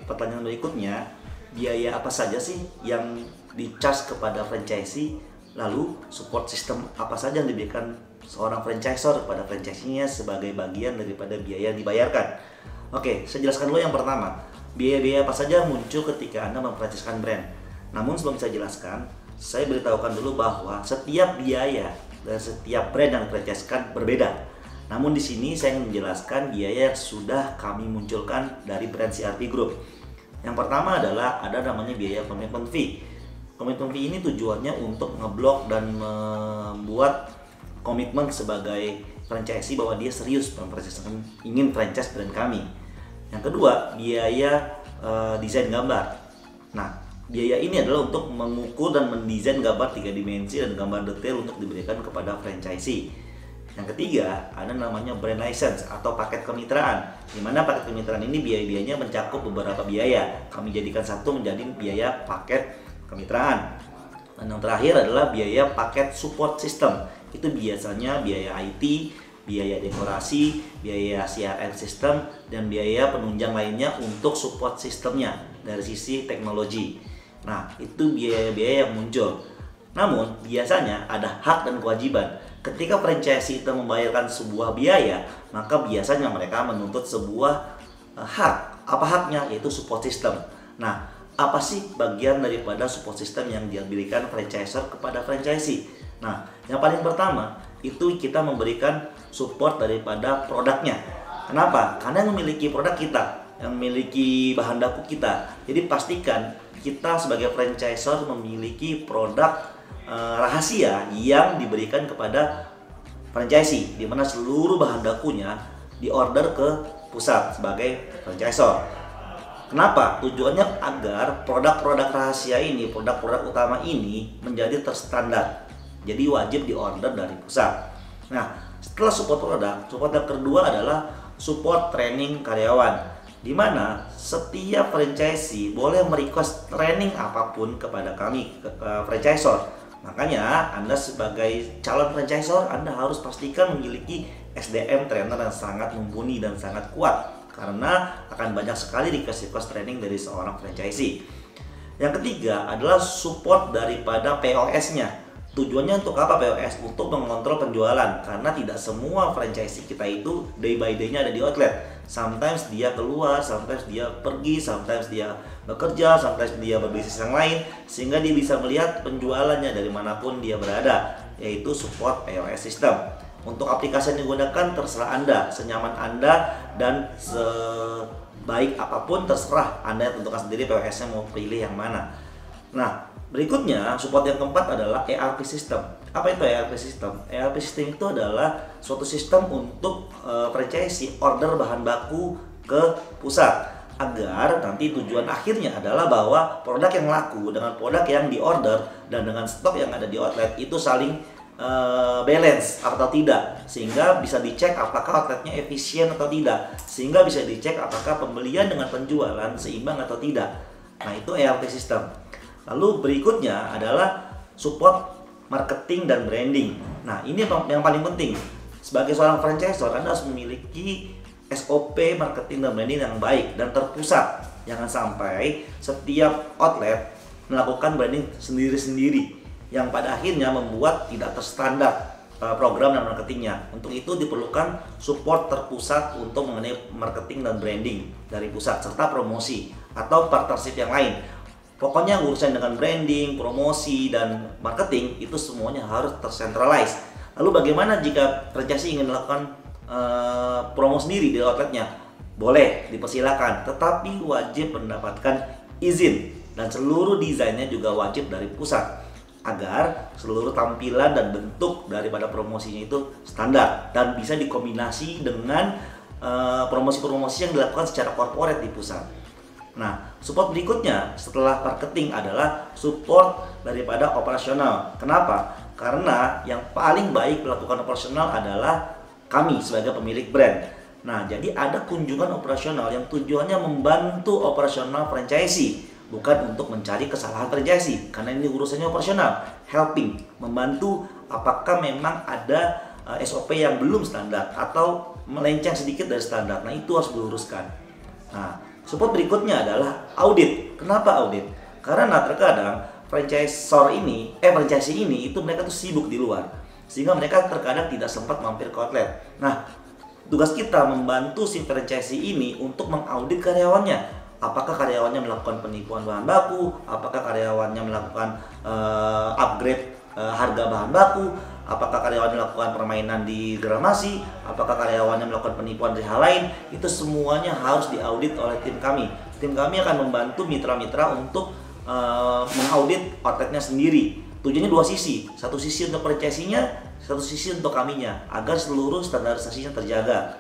pertanyaan berikutnya, biaya apa saja sih yang di-charge kepada franchisee? Lalu support system apa saja yang diberikan seorang franchisor kepada franchisee-nya sebagai bagian daripada biaya yang dibayarkan? Oke, saya jelaskan dulu yang pertama. Biaya-biaya apa saja muncul ketika Anda memfranchise-kan brand? Namun sebelum saya jelaskan, saya beritahukan dulu bahwa setiap biaya dan setiap brand yang difranchise-kan berbeda. Namun di sini saya ingin menjelaskan biaya yang sudah kami munculkan dari brand CRP Group. Yang pertama adalah ada namanya biaya commitment fee. Commitment fee ini tujuannya untuk ngeblok dan membuat komitmen sebagai franchisee bahwa dia serius ingin franchise brand kami. Yang kedua, biaya desain gambar. Nah, biaya ini adalah untuk mengukur dan mendesain gambar 3 dimensi dan gambar detail untuk diberikan kepada franchisee. Yang ketiga, ada namanya brand license atau paket kemitraan, di mana paket kemitraan ini biaya-biayanya mencakup beberapa biaya. Kami jadikan satu menjadi biaya paket kemitraan. Dan yang terakhir adalah biaya paket support system. Itu biasanya biaya IT, biaya dekorasi, biaya CRM system, dan biaya penunjang lainnya untuk support sistemnya dari sisi teknologi. Nah, itu biaya-biaya yang muncul. Namun, biasanya ada hak dan kewajiban. Ketika franchisee itu membayarkan sebuah biaya, maka biasanya mereka menuntut sebuah hak. Apa haknya? Yaitu support system. Nah, apa sih bagian daripada support system yang diberikan franchisor kepada franchisee? Nah, yang paling pertama itu kita memberikan support daripada produknya. Kenapa? Karena yang memiliki produk kita, yang memiliki bahan baku kita. Jadi pastikan kita sebagai franchisor memiliki produk rahasia yang diberikan kepada franchisee, di mana seluruh bahan bakunya diorder ke pusat sebagai franchisor. Kenapa? Tujuannya agar produk-produk rahasia ini, produk-produk utama ini menjadi terstandar. Jadi wajib diorder dari pusat. Nah, setelah support support yang kedua adalah support training karyawan, di mana setiap franchisee boleh merequest training apapun kepada kami, franchisor. Makanya Anda sebagai calon franchisor, Anda harus pastikan memiliki SDM trainer yang sangat mumpuni dan sangat kuat, karena akan banyak sekali request training dari seorang franchisee. Yang ketiga adalah support daripada POS-nya. Tujuannya untuk apa POS? Untuk mengontrol penjualan, karena tidak semua franchisee kita itu day by day-nya ada di outlet. Sometimes dia keluar, sometimes dia pergi, sometimes dia bekerja, sometimes dia berbisnis yang lain, sehingga dia bisa melihat penjualannya dari manapun dia berada, yaitu support POS system. Untuk aplikasi yang digunakan terserah Anda, senyaman Anda dan sebaik apapun terserah Anda yang tentukan sendiri POS-nya mau pilih yang mana. Nah, berikutnya support yang keempat adalah ERP system. Apa itu ERP system? ERP system itu adalah suatu sistem untuk franchisee order bahan baku ke pusat, agar nanti tujuan akhirnya adalah bahwa produk yang laku dengan produk yang diorder dan dengan stok yang ada di outlet itu saling balance atau tidak, sehingga bisa dicek apakah outletnya efisien atau tidak, sehingga bisa dicek apakah pembelian dengan penjualan seimbang atau tidak. Nah, itu ERP system. Lalu berikutnya adalah support marketing dan branding. Nah, ini yang paling penting. Sebagai seorang franchisor, Anda harus memiliki SOP marketing dan branding yang baik dan terpusat. Jangan sampai setiap outlet melakukan branding sendiri-sendiri, yang pada akhirnya membuat tidak terstandar program dan marketingnya. Untuk itu diperlukan support terpusat untuk mengenai marketing dan branding dari pusat, serta promosi atau partnership yang lain. Pokoknya urusan dengan branding, promosi, dan marketing itu semuanya harus tersentralize. Lalu bagaimana jika franchisee ingin melakukan promo sendiri di outletnya? Boleh, dipersilakan, tetapi wajib mendapatkan izin, dan seluruh desainnya juga wajib dari pusat, agar seluruh tampilan dan bentuk daripada promosinya itu standar dan bisa dikombinasi dengan promosi-promosi yang dilakukan secara korporat di pusat. Nah, support berikutnya setelah marketing adalah support daripada operasional. Kenapa? Karena yang paling baik melakukan operasional adalah kami sebagai pemilik brand. Nah, jadi ada kunjungan operasional yang tujuannya membantu operasional franchisee, bukan untuk mencari kesalahan franchisee, karena ini urusannya operasional. Helping, membantu apakah memang ada SOP yang belum standar atau melenceng sedikit dari standar. Nah, itu harus diluruskan. Nah, Support berikutnya adalah audit. Kenapa audit? Karena terkadang franchisee ini itu mereka tuh sibuk di luar, sehingga mereka terkadang tidak sempat mampir ke outlet. Nah, tugas kita membantu si franchisee ini untuk mengaudit karyawannya. Apakah karyawannya melakukan penipuan bahan baku? Apakah karyawannya melakukan upgrade harga bahan baku? Apakah karyawannya melakukan permainan di gramasi? Apakah karyawannya melakukan penipuan dari hal lain? Itu semuanya harus diaudit oleh tim kami. Tim kami akan membantu mitra-mitra untuk mengaudit outletnya sendiri. Tujuannya dua sisi, satu sisi untuk franchisee-nya, satu sisi untuk kaminya, agar seluruh standarisasinya terjaga.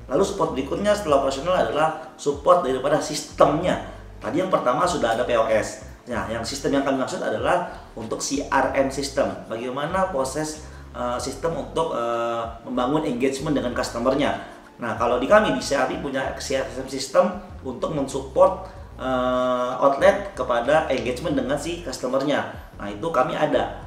Lalu support berikutnya setelah operasional adalah support daripada sistemnya. Tadi yang pertama sudah ada POS. Nah, yang sistem yang kami maksud adalah untuk CRM system. Bagaimana proses sistem untuk membangun engagement dengan customer-nya. Nah, kalau di kami di CRM punya CRM system untuk mensupport outlet kepada engagement dengan si customer-nya. Nah, itu kami ada.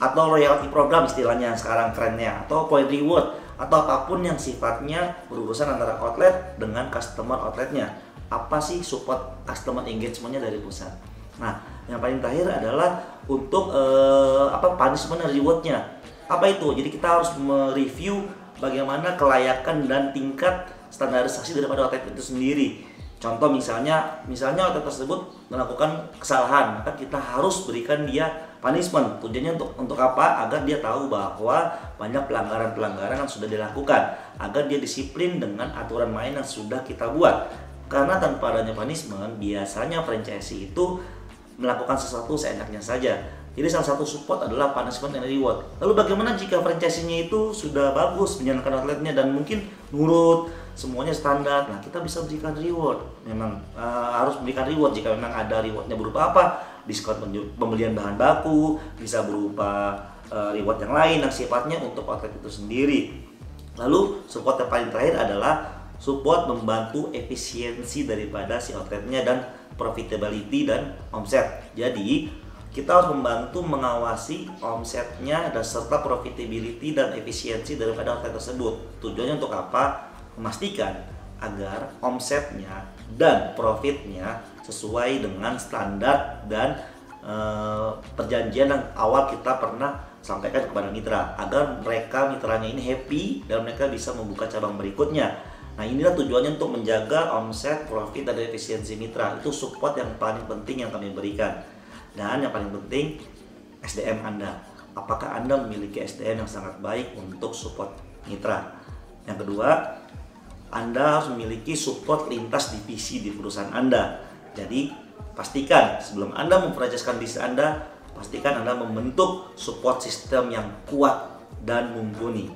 Atau loyalty program istilahnya sekarang kerennya, atau point reward, atau apapun yang sifatnya berurusan antara outlet dengan customer outletnya. Apa sih support customer engagement-nya dari pusat. Nah, yang paling terakhir adalah untuk punishment dan reward-nya. Apa itu? Jadi kita harus mereview bagaimana kelayakan dan tingkat standarisasi daripada outlet itu sendiri. Contoh misalnya outlet tersebut melakukan kesalahan, maka kita harus berikan dia punishment. Tujuannya untuk apa? Agar dia tahu bahwa banyak pelanggaran-pelanggaran yang sudah dilakukan, agar dia disiplin dengan aturan main yang sudah kita buat. Karena tanpa adanya punishment, biasanya franchisee itu melakukan sesuatu seenaknya saja. Jadi salah satu support adalah punishment and reward. Lalu bagaimana jika franchisee-nya itu sudah bagus menjalankan outletnya dan mungkin nurut, semuanya standar? Nah, kita bisa berikan reward. Memang harus berikan reward jika memang ada rewardnya berupa apa? Diskon pembelian bahan baku, bisa berupa reward yang lain yang sifatnya untuk outlet itu sendiri. Lalu support yang paling terakhir adalah support membantu efisiensi daripada si outletnya dan profitability dan omset. Jadi kita harus membantu mengawasi omsetnya dan serta profitability dan efisiensi daripada outlet tersebut. Tujuannya untuk apa? Memastikan agar omsetnya dan profitnya sesuai dengan standar dan perjanjian yang awal kita pernah sampaikan kepada mitra, agar mitranya ini happy dan mereka bisa membuka cabang berikutnya. Nah, inilah tujuannya untuk menjaga omset, profit, dan efisiensi mitra. Itu support yang paling penting yang kami berikan. Dan yang paling penting, SDM Anda. Apakah Anda memiliki SDM yang sangat baik untuk support mitra? Yang kedua, Anda harus memiliki support lintas divisi di perusahaan Anda. Jadi, pastikan sebelum Anda memfranchise-kan bisnis Anda, pastikan Anda membentuk support system yang kuat dan mumpuni.